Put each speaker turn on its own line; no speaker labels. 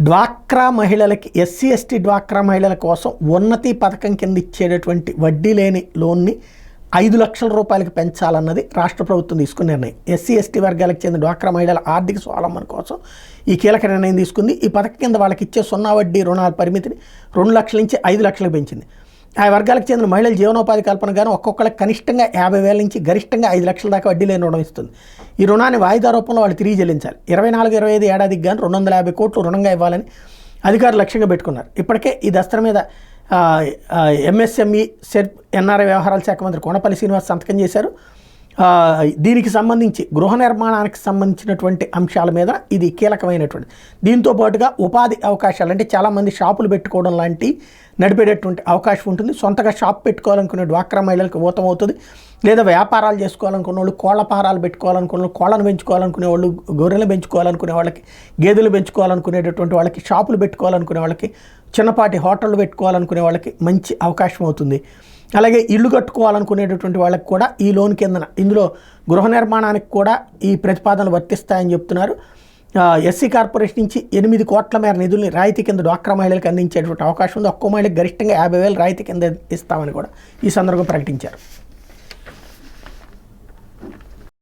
డ్వాక్రా మహిళలకి SC ST డ్వాక్రా మహిళల కోసం ఉన్నతి పథకం కింద ఇచ్చేటటువంటి వడ్డీ లేని లోన్ని 5 లక్షల రూపాయలకి పెంచాలన్నది రాష్ట్ర ప్రభుత్వం తీసుకున్న నిర్ణయం. ఎస్సీ ఎస్టీ వర్గాలకు చెందిన డ్వాక్రా మహిళల ఆర్థిక స్వావలంబన కోసం ఈ కీలక నిర్ణయం తీసుకుంది. ఈ పథకం కింద వాళ్ళకి ఇచ్చే 0 వడ్డీ రుణాల పరిమితిని 2 లక్షల నుంచి 5 లక్షలకు పెంచింది. ఆ వర్గాలకు చెందిన మహిళల జీవనోపాధి కల్పన గాను ఒక్కొక్కరికి కనిష్టంగా 50,000 నుంచి గరిష్టంగా 5 లక్షల దాకా వడ్డీ లేని రుణం ఇస్తుంది. ఈ రుణాన్ని వాయిదా రూపంలో వాళ్ళు తిరిగి చెల్లించాలి. 24-25 ఏడాదికి గాను 250 కోట్లు రుణంగా ఇవ్వాలని అధికారులు లక్ష్యంగా పెట్టుకున్నారు. ఇప్పటికే ఈ దస్తర మీద ఎంఎస్ఎంఈ సెర్ప్ ఎన్ఆర్ఐ వ్యవహారాల శాఖ మంత్రి కోనపల్లి శ్రీనివాస్ సంతకం చేశారు. దీనికి సంబంధించి గృహ నిర్మాణానికి సంబంధించినటువంటి అంశాల మీద ఇది కీలకమైనటువంటి. దీంతో పాటుగా ఉపాధి అవకాశాలు, అంటే చాలామంది షాపులు పెట్టుకోవడం లాంటి నడిపేటటువంటి అవకాశం ఉంటుంది. సొంతగా షాప్ పెట్టుకోవాలనుకునే డ్వాక్రా మహిళలకు ఊతం అవుతుంది. లేదా వ్యాపారాలు చేసుకోవాలనుకునే వాళ్ళు, కోళ్ల పారాలు పెట్టుకోవాలనుకునే వాళ్ళు, కోళ్ళను పెంచుకోవాలనుకునే వాళ్ళు, గొర్రెలు పెంచుకోవాలనుకునే వాళ్ళకి, గేదెలు పెంచుకోవాలనుకునేటటువంటి వాళ్ళకి, షాపులు పెట్టుకోవాలనుకునే వాళ్ళకి, చిన్నపాటి హోటళ్ళు పెట్టుకోవాలనుకునే వాళ్ళకి మంచి అవకాశం అవుతుంది. అలాగే ఇల్లు కట్టుకోవాలనుకునేటటువంటి వాళ్ళకి కూడా ఈ లోన్ కిందన ఇందులో గృహ నిర్మాణానికి కూడా ఈ ప్రతిపాదనలు వర్తిస్తాయని చెప్తున్నారు. ఎస్సీ కార్పొరేషన్ నుంచి 8 కోట్ల మేర నిధుల్ని రాయితీ కింద డ్వాక్రా మహిళలకు అందించేటువంటి అవకాశం ఉంది. ఒక్కో మహిళకి గరిష్టంగా 50,000 రాయితీ కింద ఇస్తామని కూడా ఈ సందర్భంగా ప్రకటించారు.